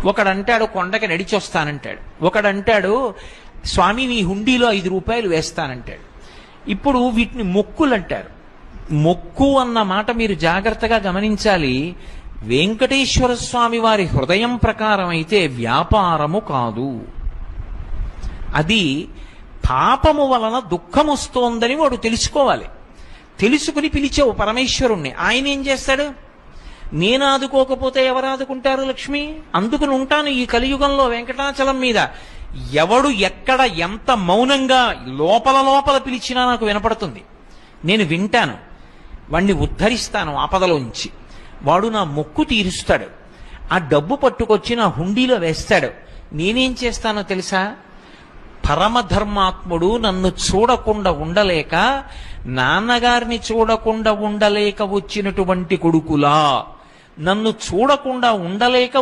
ఒకడంటాడు కొండకి నడిచొస్తానంటాడు, ఒకడంటాడు స్వామి మీ హుండీలో 5 రూపాయలు వేస్తానంటాడు. ఇప్పుడు వీటిని మొక్కులు అంటారు. మొక్కు అన్న మాట మీరు జాగ్రత్తగా గమనించాలి. వెంకటేశ్వర స్వామి వారి హృదయం ప్రకారం అయితే వ్యాపారము కాదు. అది పాపము వలన దుఃఖం వస్తోందని వాడు తెలుసుకోవాలి. తెలుసుకుని పిలిచావు పరమేశ్వరుణ్ణి. ఆయన ఏం చేస్తాడు? నేను ఆదుకోకపోతే ఎవరు ఆదుకుంటారు లక్ష్మి? అందుకుని ఉంటాను ఈ కలియుగంలో వెంకటాచలం మీద. ఎవడు ఎక్కడ ఎంత మౌనంగా లోపల లోపల పిలిచినా నాకు వినపడుతుంది. నేను వింటాను, వాణ్ణి ఉద్ధరిస్తాను ఆపదలోంచి. వాడు నా మొక్కు తీరుస్తాడు. ఆ డబ్బు పట్టుకొచ్చి నా హుండీలో వేస్తాడు. నేనేం చేస్తానో తెలుసా? పరమధర్మాత్ముడు నన్ను చూడకుండా ఉండలేక, నాన్నగారిని చూడకుండా ఉండలేక వచ్చినటువంటి కొడుకులా, నన్ను చూడకుండా ఉండలేక